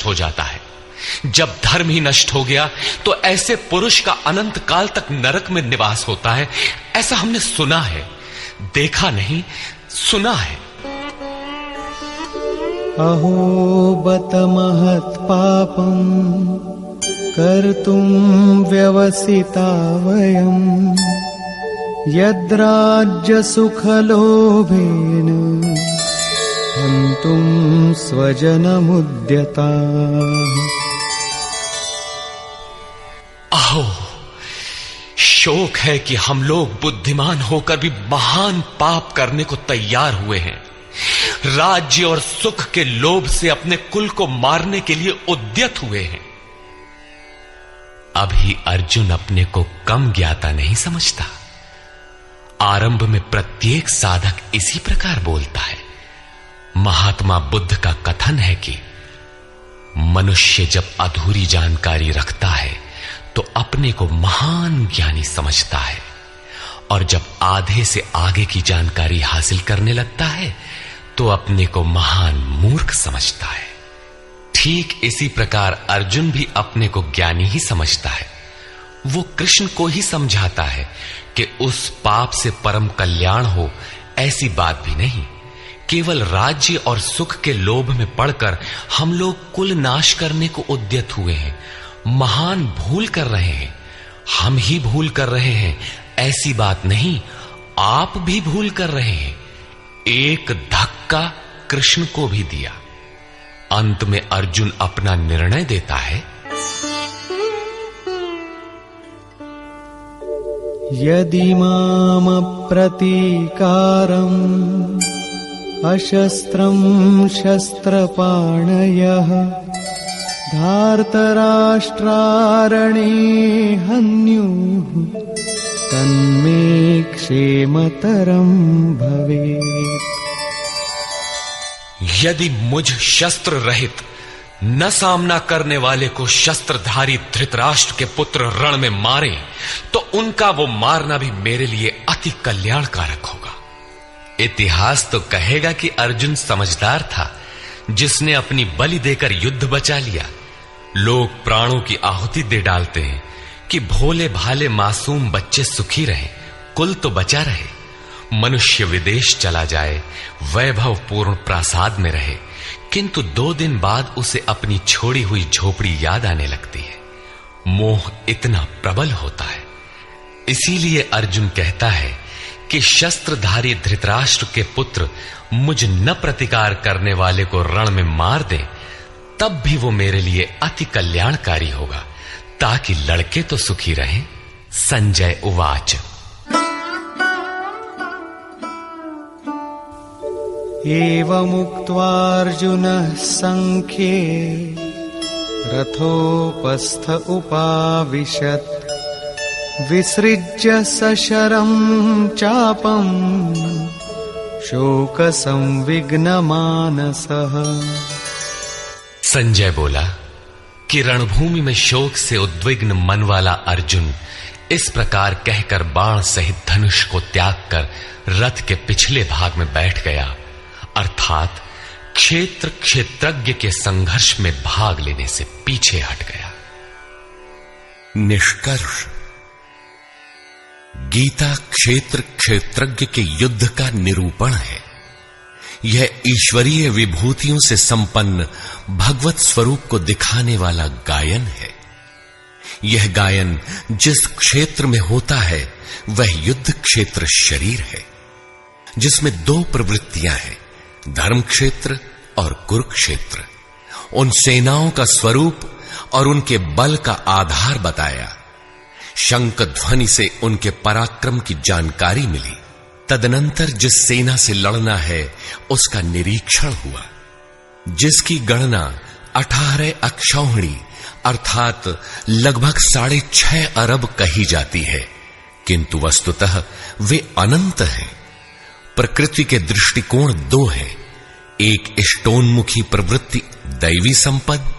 नष्ट हो जाता है। जब धर्म ही नष्ट हो गया तो ऐसे पुरुष का अनंत काल तक नरक में निवास होता है। ऐसा हमने सुना है, देखा नहीं, सुना है। अहो बत महत् पापम् कर्तुम् व्यवसिता वयम् यद्राज्य सुखलोभेन हन्तुम् स्वजनमुद्यता। अहो, शोक है कि हम लोग बुद्धिमान होकर भी महान पाप करने को तैयार हुए हैं। राज्य और सुख के लोभ से अपने कुल को मारने के लिए उद्यत हुए हैं। अभी अर्जुन अपने को कम ज्ञाता नहीं समझता। आरंभ में प्रत्येक साधक इसी प्रकार बोलता है। महात्मा बुद्ध का कथन है कि मनुष्य जब अधूरी जानकारी रखता है तो अपने को महान ज्ञानी समझता है, और जब आधे से आगे की जानकारी हासिल करने लगता है तो अपने को महान मूर्ख समझता है। ठीक इसी प्रकार अर्जुन भी अपने को ज्ञानी ही समझता है। वो कृष्ण को ही समझाता है कि उस पाप से परम कल्याण हो, ऐसी बात भी नहीं। केवल राज्य और सुख के लोभ में पड़कर हम लोग कुल नाश करने को उद्यत हुए हैं। महान भूल कर रहे हैं। हम ही भूल कर रहे हैं, ऐसी बात नहीं, आप भी भूल कर रहे हैं। एक धक्का कृष्ण को भी दिया। अंत में अर्जुन अपना निर्णय देता है। यदि माम प्रतीकारम् अशस्त्रम् शस्त्रपाणयः धार्तराष्ट्रारणे हन्युः तन्मे क्षेमतरम् भवेत्। यदि मुझ शस्त्र रहित न सामना करने वाले को शस्त्रधारी धृतराष्ट्र के पुत्र रण में मारे तो उनका वो मारना भी मेरे लिए अति कल्याणकारक होगा। इतिहास तो कहेगा कि अर्जुन समझदार था, जिसने अपनी बलि देकर युद्ध बचा लिया। लोग प्राणों की आहुति दे डालते हैं कि भोले भाले मासूम बच्चे सुखी रहे, कुल तो बचा रहे। मनुष्य विदेश चला जाए, वैभव पूर्ण प्रासाद में रहे, किंतु 2 दिन बाद उसे अपनी छोड़ी हुई झोपड़ी याद आने लगती है। मोह इतना प्रबल होता है। इसीलिए अर्जुन कहता है कि शस्त्रधारी धृतराष्ट्र के पुत्र मुझ न प्रतिकार करने वाले को रण में मार दें, तब भी वो मेरे लिए अति कल्याणकारी होगा, ताकि लड़के तो सुखी रहें। संजय उवाच। एवमुक्त्वार्जुनः संख्ये रथोपस्थ उपाविशत् विसृज्य सशरम् चापम् शोकसंविघ्नमानसः। संजय बोला कि रणभूमि में शोक से उद्विग्न मन वाला अर्जुन इस प्रकार कहकर बाण सहित धनुष को त्याग कर रथ के पिछले भाग में बैठ गया, अर्थात क्षेत्र क्षेत्रज्ञ के संघर्ष में भाग लेने से पीछे हट गया। निष्कर्ष, गीता क्षेत्र क्षेत्रज्ञ के युद्ध का निरूपण है। यह ईश्वरीय विभूतियों से संपन्न भगवत स्वरूप को दिखाने वाला गायन है। यह गायन जिस क्षेत्र में होता है वह युद्ध क्षेत्र शरीर है, जिसमें 2 प्रवृत्तियां हैं, धर्म क्षेत्र और कुरुक्षेत्र। उन सेनाओं का स्वरूप और उनके बल का आधार बताया। शंख ध्वनि से उनके पराक्रम की जानकारी मिली। तदनंतर जिस सेना से लड़ना है उसका निरीक्षण हुआ, जिसकी गणना 18 अक्षौहिणी अर्थात लगभग 6.5 अरब कही जाती है, किंतु वस्तुतः वे अनंत हैं। प्रकृति के दृष्टिकोण 2 हैं, एक इष्टोन्मुखी प्रवृत्ति दैवी संपद,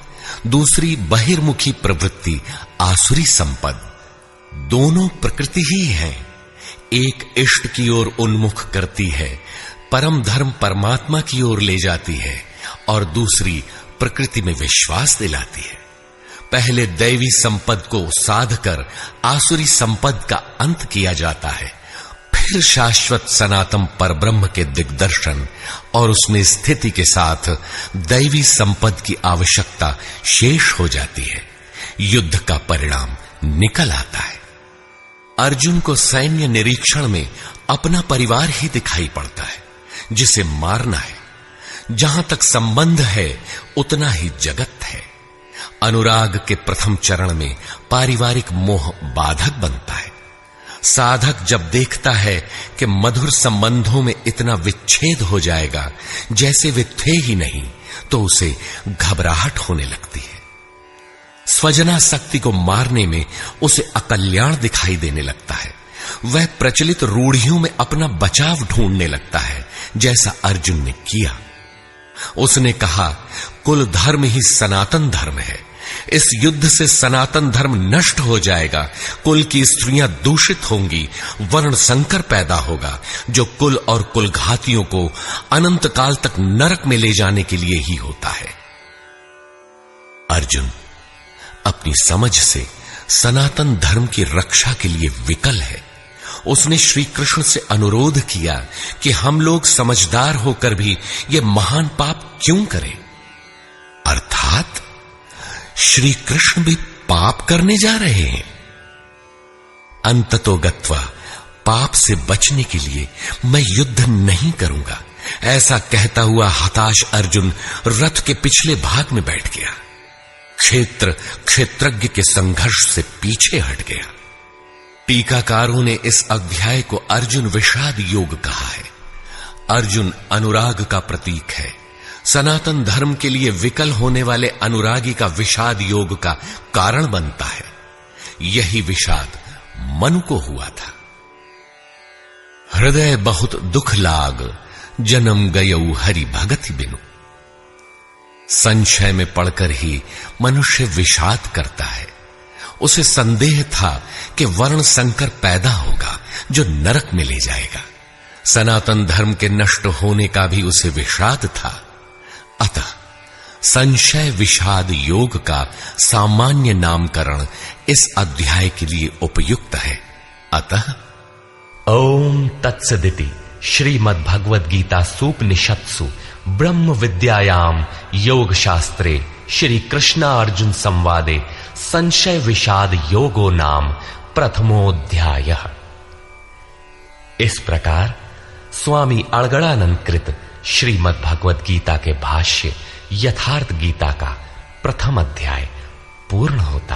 दूसरी बहिर्मुखी प्रवृत्ति आसुरी संपद। दोनों प्रकृति ही हैं। एक इष्ट की ओर उन्मुख करती है, परम धर्म परमात्मा की ओर ले जाती है, और दूसरी प्रकृति में विश्वास दिलाती है। पहले दैवी संपद को साध कर आसुरी संपद का अंत किया जाता है, फिर शाश्वत सनातन परब्रह्म के दिग्दर्शन और उसमें स्थिति के साथ दैवी संपद की आवश्यकता शेष हो जाती है। युद्ध का परिणाम निकल आता है। अर्जुन को सैन्य निरीक्षण में अपना परिवार ही दिखाई पड़ता है, जिसे मारना है। जहां तक संबंध है उतना ही जगत है। अनुराग के प्रथम चरण में पारिवारिक मोह बाधक बनता है। साधक जब देखता है कि मधुर संबंधों में इतना विच्छेद हो जाएगा जैसे वे थे ही नहीं, तो उसे घबराहट होने लगती है। स्वजना शक्ति को मारने में उसे अकल्याण दिखाई देने लगता है। वह प्रचलित रूढ़ियों में अपना बचाव ढूंढने लगता है, जैसा अर्जुन ने किया। उसने कहा, कुल धर्म ही सनातन धर्म है। इस युद्ध से सनातन धर्म नष्ट हो जाएगा, कुल की स्त्रियां दूषित होंगी, वर्ण संकर पैदा होगा, जो कुल और कुलघातियों को अनंत काल तक नरक में ले जाने के लिए ही होता है। अर्जुन अपनी समझ से सनातन धर्म की रक्षा के लिए विकल है। उसने श्री कृष्ण से अनुरोध किया कि हम लोग समझदार होकर भी ये महान पाप क्यों करें? अर्थात श्री कृष्ण भी पाप करने जा रहे हैं। अंततो गत्वा पाप से बचने के लिए मैं युद्ध नहीं करूंगा, ऐसा कहता हुआ हताश अर्जुन रथ के पिछले भाग में बैठ गया। क्षेत्रज्ञ के संघर्ष से पीछे हट गया। टीकाकारों ने इस अध्याय को अर्जुन विषाद योग कहा है। अर्जुन अनुराग का प्रतीक है। सनातन धर्म के लिए विकल होने वाले अनुरागी का विषाद योग का कारण बनता है। यही विषाद मनु को हुआ था। हृदय बहुत दुख लाग, जन्म गयऊ हरि भगति बिनु। संशय में पड़कर ही मनुष्य विषाद करता है। उसे संदेह था कि वर्ण संकर पैदा होगा जो नरक में ले जाएगा। सनातन धर्म के नष्ट होने का भी उसे विषाद था। अतः संशय विषाद योग का सामान्य नामकरण इस अध्याय के लिए उपयुक्त है। अतः ओम तत्सदिति श्रीमद्भगवद गीता सूपनिषत्सु ब्रह्म विद्यायाम योग शास्त्रे श्री कृष्णार्जुन संवादे संशय विषाद योगो नाम प्रथमोऽध्यायः। इस प्रकार स्वामी अड़गड़ानंद कृत श्रीमद् भगवद गीता के भाष्य यथार्थ गीता का प्रथम अध्याय पूर्ण होता